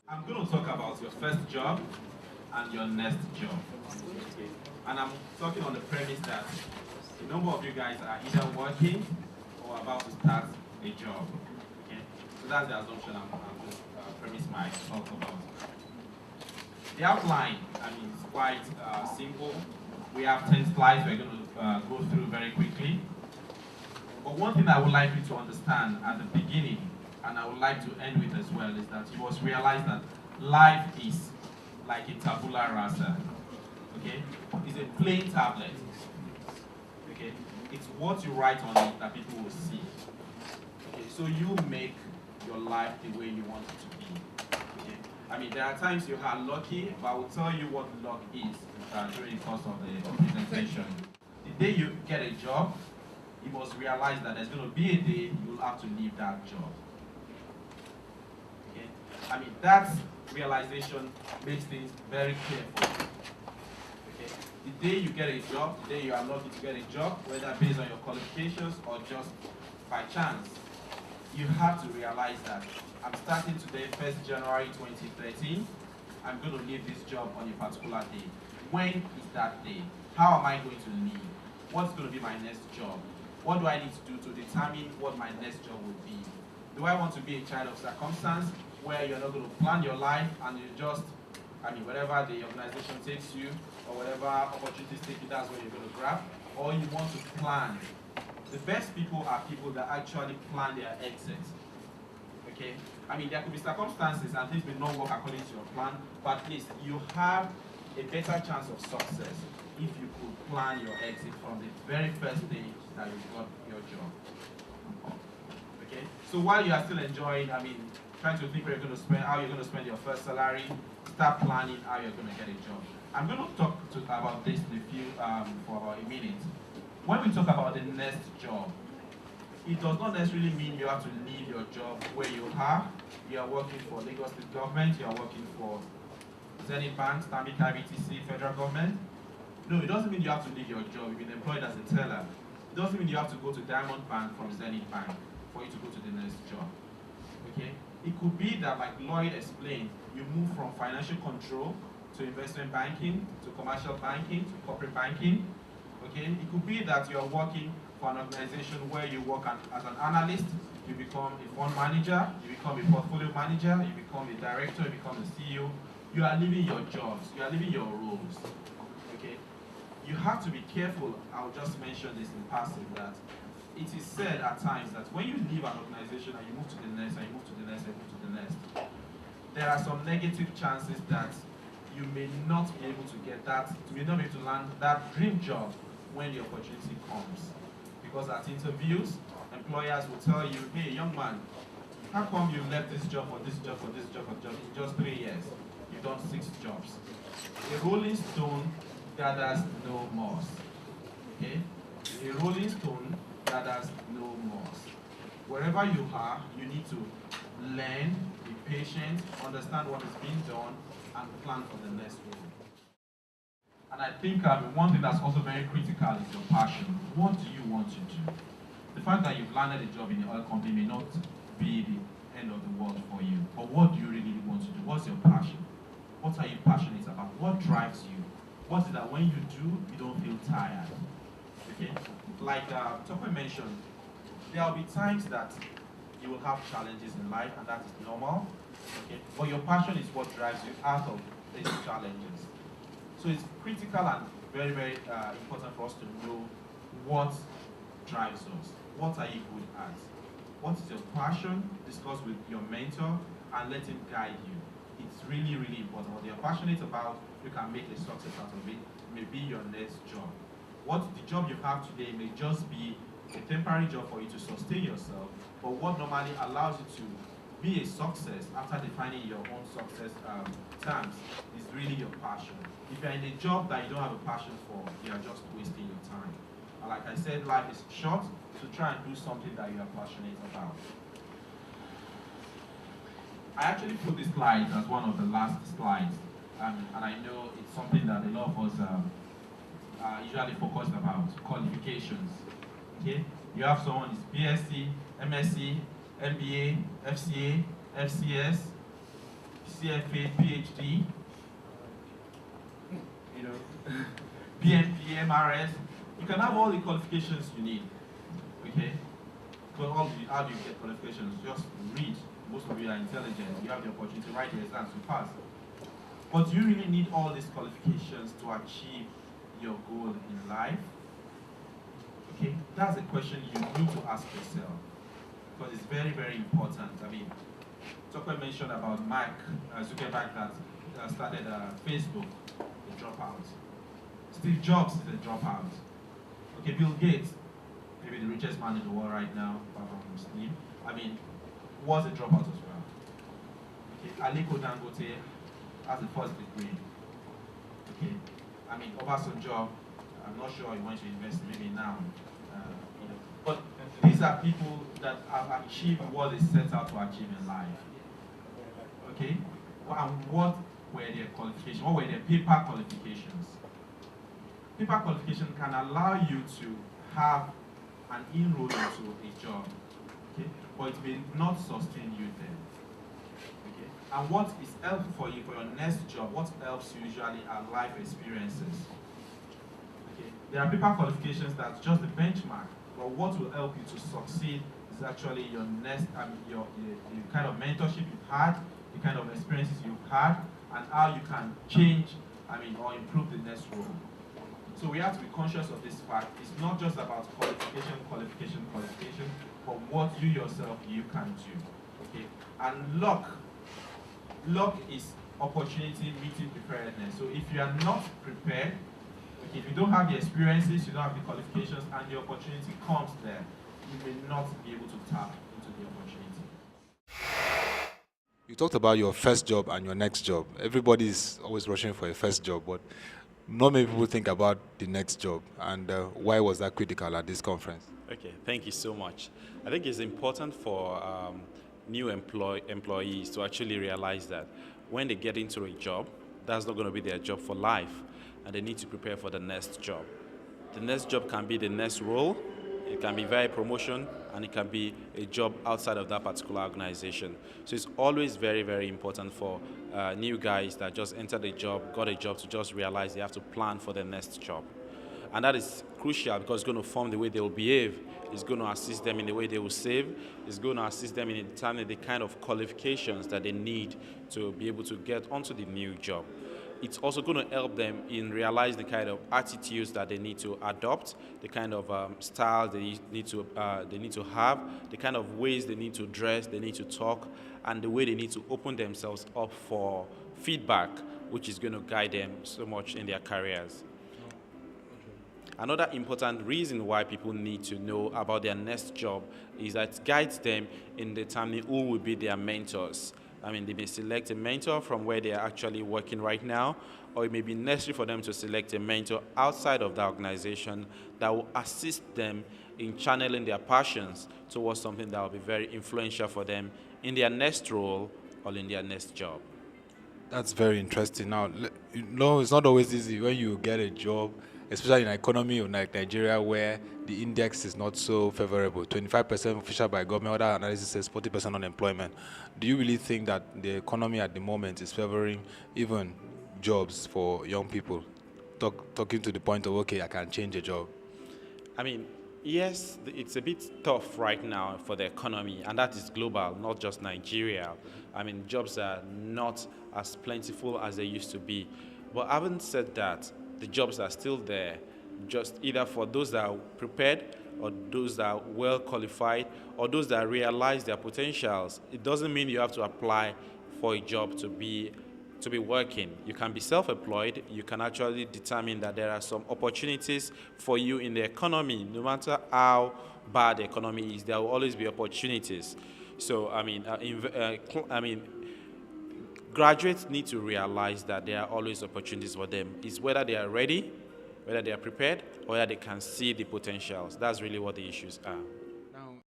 I'm going to talk about your first job and your next job. And I'm talking on the premise that a number of you guys are either working or about to start a job. Okay? So that's the assumption I'm going to premise my talk about. The outline, is quite simple. We have 10 slides we're going to go through very quickly. But one thing I would like you to understand at the beginning, and I would like to end with as well, is that you must realize that life is like a tabula rasa. Okay? It's a plain tablet. Okay? It's what you write on it that people will see. Okay? So you make your life the way you want it to be. Okay? There are times you are lucky, but I will tell you what luck is during the course of the presentation. The day you get a job, you must realize that there's going to be a day you will have to leave that job. Okay? That realization makes things very clear for you. Okay? The day you get a job, the day you are lucky to get a job, whether based on your qualifications or just by chance, you have to realize that I'm starting today, 1st January 2013. I'm going to leave this job on a particular day. When is that day? How am I going to leave? What's going to be my next job? What do I need to do to determine what my next job will be? Do I want to be a child of circumstance where you're not going to plan your life and you just, wherever the organization takes you or whatever opportunities take you, that's what you're going to grab? Or you want to plan? The best people are people that actually plan their exit. Okay? There could be circumstances and things may not work according to your plan, but at least you have a better chance of success if you could plan your exit from the very first day that you got your job. Okay? So while you are still enjoying, trying to think where you're going to spend, how you're going to spend your first salary, start planning how you're going to get a job. I'm going to talk about this with you for about a minute. When we talk about the next job, it does not necessarily mean you have to leave your job where you are. You are working for Lagos State government, you are working for Zenith Bank, Stanbic, IBTC, federal government. No, it doesn't mean you have to leave your job. You've been employed as a teller. It doesn't mean you have to go to Diamond Bank from Zenith Bank for you to go to the next job. Okay? It could be that, like Lloyd explained, you move from financial control to investment banking, to commercial banking, to corporate banking. Okay? It could be that you are working for an organization where you work as an analyst, you become a fund manager, you become a portfolio manager, you become a director, you become a CEO. You are leaving your jobs, you are leaving your roles. Okay? You have to be careful. I'll just mention this in passing, that it is said at times that when you leave an organization and you move to the next, and you move to the next, and you move to the next, there are some negative chances that you may not be able to get that, you may not be able to land that dream job when the opportunity comes. Because at interviews, employers will tell you, hey, young man, how come you left this job for this job, for this job, for this job in just 3 years? You've done 6 jobs. A rolling stone gathers no moss. Okay? A rolling stone gathers no moss. Wherever you are, you need to learn, be patient, understand what is being done, and plan for the next role. And I think one thing that's also very critical is your passion. What do you want to do? The fact that you've landed a job in the oil company may not be the end of the world for you, but what do you really want to do? What's your passion? What are you passionate about? What drives you? What is that when you do, you don't feel tired? Okay? Like Tokwe mentioned, there will be times that you will have challenges in life, and that is normal. Okay? But your passion is what drives you out of these challenges. So it's critical and very, very important for us to know what drives us. What are you good at? What is your passion? Discuss with your mentor and let him guide you. It's really, really important. What you're passionate about, you can make a success out of it. It may be your next job. What the job you have today may just be a temporary job for you to sustain yourself, but what normally allows you to be a success after defining your own success terms is really your passion. If you're in a job that you don't have a passion for, you are just wasting your time. And like I said, life is short, so try and do something that you are passionate about. I actually put this slide as one of the last slides, and I know it's something that a lot of us are usually focused about, qualifications. Okay? You have someone who's BSc, MSc, MBA, FCA, FCS, CFA, PhD, you know, PMP, MRS. You can have all the qualifications you need, okay? But how do you get qualifications? Just read. Most of you are intelligent. You have the opportunity to write your exams to pass. But do you really need all these qualifications to achieve your goal in life? Okay, that's a question you need to ask yourself, because it's very, very important. I mean, Tokwe mentioned about Mark Zuckerberg that started Facebook, the dropout. Steve Jobs is a dropout. Okay, Bill Gates, maybe the richest man in the world right now, apart from Muslim, I mean, was a dropout as well. Okay, Aliko Dangote has a first degree. Okay, I mean, Obasanjo, I'm not sure he went to invest maybe now. You know. But these are people that have achieved what they set out to achieve in life. Okay? And what were their qualifications? What were their paper qualifications? Paper qualification can allow you to have an inroad into a job. Okay? But it may not sustain you there. Okay? And what is helpful for you for your next job, what helps you usually are life experiences. There are paper qualifications that's just the benchmark, but what will help you to succeed is actually your next, the kind of mentorship you've had, the kind of experiences you've had, and how you can change, or improve the next role. So we have to be conscious of this fact. It's not just about qualification, but what you yourself, you can do, okay? And luck is opportunity meeting preparedness. So if you are not prepared, if you don't have the experiences, you don't have the qualifications, and the opportunity comes there, you may not be able to tap into the opportunity. You talked about your first job and your next job. Everybody is always rushing for a first job, but not many people think about the next job. And why was that critical at this conference? Okay, thank you so much. I think it's important for new employees to actually realize that when they get into a job, that's not going to be their job for life, and they need to prepare for the next job. The next job can be the next role, it can be via promotion, and it can be a job outside of that particular organization. So it's always very, very important for new guys that just entered a job, got a job, to just realize they have to plan for the next job. And that is crucial because it's going to form the way they will behave. It's going to assist them in the way they will save. It's going to assist them in determining the kind of qualifications that they need to be able to get onto the new job. It's also going to help them in realizing the kind of attitudes that they need to adopt, the kind of styles they need to have, the kind of ways they need to dress, they need to talk, and the way they need to open themselves up for feedback, which is going to guide them so much in their careers. Another important reason why people need to know about their next job is that it guides them in determining who will be their mentors. They may select a mentor from where they are actually working right now, or it may be necessary for them to select a mentor outside of the organization that will assist them in channeling their passions towards something that will be very influential for them in their next role or in their next job. That's very interesting. Now, it's not always easy when you get a job, especially in an economy like Nigeria where the index is not so favorable. 25% official by government, other analysis says 40% unemployment. Do you really think that the economy at the moment is favoring even jobs for young people? Talking to the point of, okay, I can change a job. Yes, it's a bit tough right now for the economy, and that is global, not just Nigeria. Jobs are not as plentiful as they used to be. But having said that, the jobs are still there, just either for those that are prepared or those that are well qualified or those that realize their potentials. It doesn't mean you have to apply for a job to be working. You can be self-employed. You can actually determine that there are some opportunities for you in the economy. No matter how bad the economy is, there will always be opportunities. So, graduates need to realize that there are always opportunities for them. It's whether they are ready, whether they are prepared, or whether they can see the potentials. That's really what the issues are.